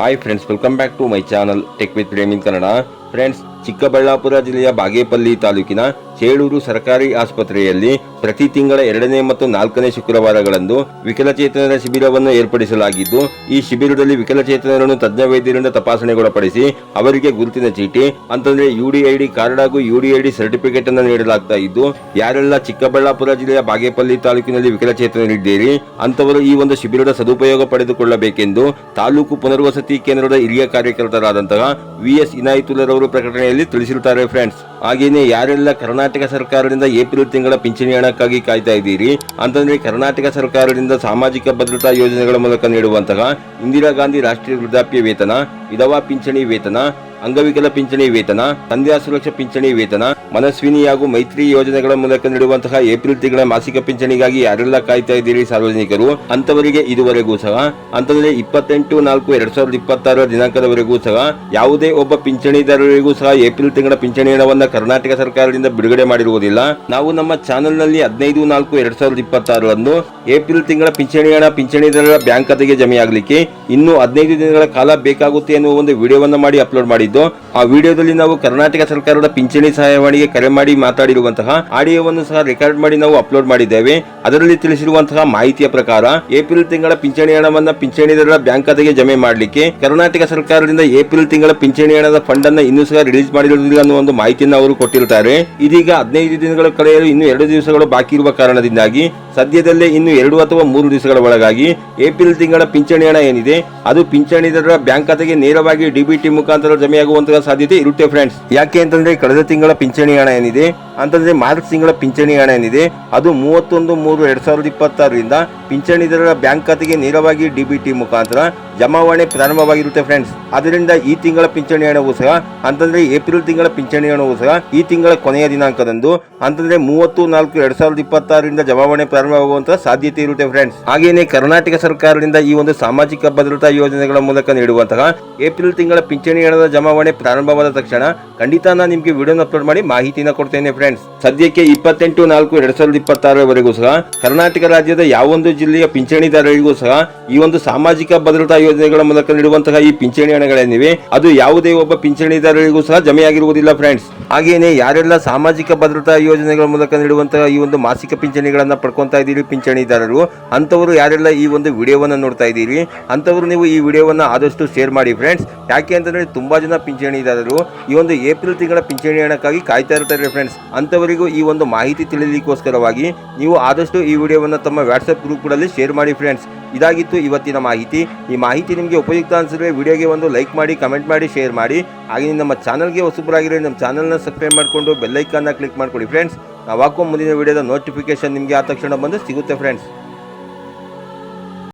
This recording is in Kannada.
Hi friends, welcome back to my channel tech with Prem in Kannada. Friends, Chikkaballapur ಜಿಲ್ಲೆಯ ಬಾಗೇಪಲ್ಲಿ ತಾಲೂಕಿನ ಚೇಳೂರು ಸರ್ಕಾರಿ ಆಸ್ಪತ್ರೆಯಲ್ಲಿ ಪ್ರತಿ ತಿಂಗಳ 2ನೇ ಮತ್ತು 4ನೇ ಶುಕ್ರವಾರಗಳಂದು ವಿಕಲಚೇತನರ ಶಿಬಿರವನ್ನು ಏರ್ಪಡಿಸಲಾಗಿದ್ದು, ಈ ಶಿಬಿರದಲ್ಲಿ ವಿಕಲಚೇತನರನ್ನು ತಜ್ಞ ವೈದ್ಯರಿಂದ ತಪಾಸಣೆಗೊಳಪಡಿಸಿ ಅವರಿಗೆ ಗುರುತಿನ ಚೀಟಿ ಅಂತಂದ್ರೆ UDID ಕಾರ್ಡ್ ಹಾಗೂ UDID ಸರ್ಟಿಫಿಕೇಟ್ ಅನ್ನು ನೀಡಲಾಗ್ತಾ ಇದ್ದು, ಯಾರೆಲ್ಲ ಚಿಕ್ಕಬಳ್ಳಾಪುರ ಜಿಲ್ಲೆಯ ಬಾಗೇಪಲ್ಲಿ ತಾಲೂಕಿನಲ್ಲಿ ವಿಕಲಚೇತನರಿದ್ದೀರಿ ಅಂತವರು ಈ ಒಂದು ಶಿಬಿರದ ಸದುಪಯೋಗ ಪಡೆದುಕೊಳ್ಳಬೇಕೆಂದು ತಾಲೂಕು ಪುನರ್ವಸತಿ ಕೇಂದ್ರದ ಹಿರಿಯ ಕಾರ್ಯಕರ್ತರಾದಂತಹ VS ಇನಾಯಿತುಲ್ಲರವರು ಪ್ರಕಟಣೆಯಲ್ಲಿ ತಿಳಿಸಿರುತ್ತಾರೆ. ಫ್ರೆಂಡ್ಸ್, ಹಾಗೇನೆ ಯಾರೆಲ್ಲ ಕರ್ನಾಟಕ ಸರ್ಕಾರದಿಂದ ಏಪ್ರಿಲ್ ತಿಂಗಳ ಪಿಂಚಣಿ ಹಣಕ್ಕಾಗಿ ಕಾಯ್ತಾ ಇದ್ದೀರಿ ಅಂತಂದ್ರೆ ಕರ್ನಾಟಕ ಸರ್ಕಾರದಿಂದ ಸಾಮಾಜಿಕ ಭದ್ರತಾ ಯೋಜನೆಗಳ ಮೂಲಕ ನೀಡುವಂತಹ ಇಂದಿರಾ ಗಾಂಧಿ ರಾಷ್ಟ್ರೀಯ ವೃದ್ಧಾಪ್ಯ ವೇತನ, ವಿಧವಾ ಪಿಂಚಣಿ ವೇತನ, ಅಂಗವಿಕಲ ಪಿಂಚಣಿ ವೇತನ, ತಂದೆಯ ಸುರಕ್ಷಾ ಪಿಂಚಣಿ ವೇತನ, ಮನಸ್ವಿನಿ ಹಾಗೂ ಮೈತ್ರಿ ಯೋಜನೆಗಳ ಮೂಲಕ ನೀಡುವಂತಹ ಏಪ್ರಿಲ್ ತಿಂಗಳ ಮಾಸಿಕ ಪಿಂಚಣಿಗಾಗಿ ಯಾರೆಲ್ಲ ಕಾಯ್ತಾ ಇದ್ದೀರಿ ಸಾರ್ವಜನಿಕರು ಅಂತವರಿಗೆ ಇದುವರೆಗೂ ಸಹ ಅಂತಂದ್ರೆ 28/4/2026 ದಿನಾಂಕದವರೆಗೂ ಸಹ ಯಾವುದೇ ಒಬ್ಬ ಪಿಂಚಣಿದಾರರಿಗೂ ಸಹ ಏಪ್ರಿಲ್ ತಿಂಗಳ ಪಿಂಚಣಿ ಹಣವನ್ನು ಕರ್ನಾಟಕ ಸರ್ಕಾರದಿಂದ ಬಿಡುಗಡೆ ಮಾಡಿರುವುದಿಲ್ಲ. ನಾವು ನಮ್ಮ ಚಾನೆಲ್ ನಲ್ಲಿ 15/4/2026 ಏಪ್ರಿಲ್ ತಿಂಗಳ ಪಿಂಚಣಿ ಹಣ ಪಿಂಚಣಿದಾರರ ಬ್ಯಾಂಕ್ ಖಾತೆಗೆ ಜಮೆಯಾಗಲಿಕ್ಕೆ ಇನ್ನು 15 ದಿನಗಳ ಕಾಲ ಬೇಕಾಗುತ್ತೆ ಎನ್ನುವ ಒಂದು ವಿಡಿಯೋವನ್ನು ಮಾಡಿ ಅಪ್ಲೋಡ್ ಮಾಡಿದ್ದು, ಆ ವಿಡಿಯೋದಲ್ಲಿ ನಾವು ಕರ್ನಾಟಕ ಸರ್ಕಾರದ ಪಿಂಚಣಿ ಸಹಾಯವಾಣಿಗೆ ಕರೆ ಮಾಡಿ ಮಾತಾಡಿರುವಂತಹ ಆಡಿಯೋವನ್ನು ಸಹ ರೆಕಾರ್ಡ್ ಮಾಡಿ ನಾವು ಅಪ್ಲೋಡ್ ಮಾಡಿದ್ದೇವೆ. ಅದರಲ್ಲಿ ತಿಳಿಸಿರುವಂತಹ ಮಾಹಿತಿಯ ಪ್ರಕಾರ ಏಪ್ರಿಲ್ ತಿಂಗಳ ಪಿಂಚಣಿ ಹಣವನ್ನ ಪಿಂಚಣಿದಾರರ ಬ್ಯಾಂಕ್ ಖಾತೆಗೆ ಜಮೆ ಮಾಡಲಿಕ್ಕೆ ಕರ್ನಾಟಕ ಸರ್ಕಾರದಿಂದ ಏಪ್ರಿಲ್ ತಿಂಗಳ ಪಿಂಚಣಿ ಹಣದ ಫಂಡ್ ಅನ್ನು ಇನ್ನೂ ಸಹ ರಿಲೀಸ್ ಮಾಡಿರುವುದಿಲ್ಲ ಅನ್ನೋ ಒಂದು ಮಾಹಿತಿಯನ್ನು ಅವರು ಕೊಟ್ಟಿರುತ್ತಾರೆ. ಇದೀಗ 15 ದಿನಗಳ ಕಳೆಯಲು ಇನ್ನು 2 ದಿವಸಗಳು ಬಾಕಿ ಇರುವ ಕಾರಣದಿಂದಾಗಿ ಸದ್ಯದಲ್ಲೇ ಇನ್ನು 2 ಅಥವಾ 3 ದಿವಸಗಳ ಒಳಗಾಗಿ ಏಪ್ರಿಲ್ ತಿಂಗಳ ಪಿಂಚಣಿ ಹಣ ಏನಿದೆ ಅದು ಪಿಂಚಣಿದಾರರ ಬ್ಯಾಂಕ್ ಖಾತೆಗೆ ನೇರವಾಗಿ DBT ಮುಖಾಂತರ ಜಮೆಯಾಗುವಂತಹ ಸಾಧ್ಯತೆ ಇರುತ್ತೆ. ಫ್ರೆಂಡ್ಸ್, ಯಾಕೆ ಅಂತಂದ್ರೆ ಕಳೆದ ತಿಂಗಳ ಪಿಂಚಣಿ ಹಣ ಏನಿದೆ ಅಂತಂದ್ರೆ ಮಾರ್ಚ್ ತಿಂಗಳ ಪಿಂಚಣಿ ಹಣ ಏನಿದೆ ಅದು 31/3/2026 ಪಿಂಚಣಿದಾರರ ಬ್ಯಾಂಕ್ ಖಾತೆಗೆ ನೇರವಾಗಿ DBT ಮುಖಾಂತರ ಜಮಾವಣೆ ಪ್ರಾರಂಭವಾಗಿರುತ್ತೆ. ಫ್ರೆಂಡ್ಸ್, ಅದರಿಂದ ಈ ತಿಂಗಳ ಪಿಂಚಣಿ ಹಣವು ಸಹ ಅಂತಂದ್ರೆ ಏಪ್ರಿಲ್ ತಿಂಗಳ ಪಿಂಚಣಿ ಹಣವು ಸಹ ಈ ತಿಂಗಳ ಕೊನೆಯ ದಿನಾಂಕದಂದು ಅಂತಂದ್ರೆ 30/4/2026 ಜಮಾವಣೆ ಪ್ರಾರಂಭವಾಗುವಂತಹ ಸಾಧ್ಯತೆ ಇರುತ್ತೆ. ಫ್ರೆಂಡ್ಸ್, ಹಾಗೇನೆ ಕರ್ನಾಟಕ ಸರ್ಕಾರದಿಂದ ಈ ಒಂದು ಸಾಮಾಜಿಕ ಭದ್ರತಾ ಯೋಜನೆಗಳ ಮೂಲಕ ನೀಡುವಂತಹ ಏಪ್ರಿಲ್ ತಿಂಗಳ ಪಿಂಚಣಿ ಹಣದ ಜಮಾವಣೆ ಪ್ರಾರಂಭವಾದ ತಕ್ಷಣ ಖಂಡಿತ ನಾನು ನಿಮಗೆ ವಿಡಿಯೋನ ಅಪ್ಲೋಡ್ ಮಾಡಿ ಮಾಹಿತಿನ ಕೊಡ್ತೇನೆ. ಫ್ರೆಂಡ್ಸ್, ಸದ್ಯಕ್ಕೆ 28/4/2026 ಸಹ ಕರ್ನಾಟಕ ರಾಜ್ಯದ ಯಾವೊಂದು ಜಿಲ್ಲೆಯ ಪಿಂಚಣಿದಾರರಿಗೂ ಸಹ ಈ ಒಂದು ಸಾಮಾಜಿಕ ಭದ್ರತಾ ಯೋಜನೆಗಳ ಮೂಲಕ ನೀಡುವಂತಹ ಈ ಪಿಂಚಣಿ ಹಣಗಳೇನಿವೆ ಅದು ಯಾವುದೇ ಒಬ್ಬ ಪಿಂಚಣಿದಾರರಿಗೂ ಸಹ ಜಮೆಯಾಗಿರುವುದಿಲ್ಲ. ಫ್ರೆಂಡ್ಸ್, ಹಾಗೇನೆ ಯಾರೆಲ್ಲ ಸಾಮಾಜಿಕ ಭದ್ರತಾ ಯೋಜನೆಗಳ ಮೂಲಕ ನೀಡುವಂತಹ ಈ ಒಂದು ಮಾಸಿಕ ಪಿಂಚಣಿಗಳನ್ನ ಪಡ್ಕೊಂತಾ ಇದ್ದೀರಿ ಪಿಂಚಣಿದಾರರು ಅಂತವರು ಯಾರೆಲ್ಲ ಈ ಒಂದು ವಿಡಿಯೋವನ್ನ ನೋಡ್ತಾ ಇದ್ದೀರಿ ಅಂತವರು ನೀವು ಈ ವಿಡಿಯೋವನ್ನ ಆದಷ್ಟು ಶೇರ್ ಮಾಡಿ. ಫ್ರೆಂಡ್ಸ್, ಯಾಕೆ ಅಂತಂದ್ರೆ ತುಂಬಾ ಜನ ಪಿಂಚಣಿದಾರರು ಈ ಒಂದು ಏಪ್ರಿಲ್ ತಿಂಗಳ ಪಿಂಚಣಿ ಹಣಕ್ಕಾಗಿ ಕಾಯ್ತಾ ಇರ್ತಾರೆ. ಫ್ರೆಂಡ್ಸ್, ಅಂತವರಿಗೂ ಈ ಒಂದು ಮಾಹಿತಿ ತಿಳಿಯಲಿಕ್ಕೋಸ್ಕರವಾಗಿ ನೀವು ಆದಷ್ಟು ಈ ವಿಡಿಯೋವನ್ನು ತಮ್ಮ ವಾಟ್ಸ್ಆಪ್ ಗ್ರೂಪ್ಗಳಲ್ಲಿ ಶೇರ್ ಮಾಡಿ. ಫ್ರೆಂಡ್ಸ್, ಇದಾಗಿತ್ತು ಇವತ್ತಿನ ಮಾಹಿತಿ. ಈ ಮಾಹಿತಿ ನಿಮಗೆ ಉಪಯುಕ್ತ ಅನಿಸಿದ್ರೆ ವಿಡಿಯೋಗೆ ಒಂದು ಲೈಕ್ ಮಾಡಿ, ಕಮೆಂಟ್ ಮಾಡಿ, ಶೇರ್ ಮಾಡಿ. ಹಾಗೆ ನಮ್ಮ ಚಾನಲ್ಗೆ ಹೊಸಬರಾಗಿರೋ ನಮ್ಮ ಚಾನಲ್ನ ಸಬ್ಸ್ಕ್ರೈಬ್ ಮಾಡಿಕೊಂಡು ಬೆಲ್ ಐಕಾನ್ನ ಕ್ಲಿಕ್ ಮಾಡ್ಕೊಳ್ಳಿ. ಫ್ರೆಂಡ್ಸ್, ನಾವು ಹಾಕೋ ಮುಂದಿನ ವಿಡಿಯೋದ ನೋಟಿಫಿಕೇಶನ್ ನಿಮಗೆ ಆ ತಕ್ಷಣ ಬಂದು ಸಿಗುತ್ತೆ. ಫ್ರೆಂಡ್ಸ್.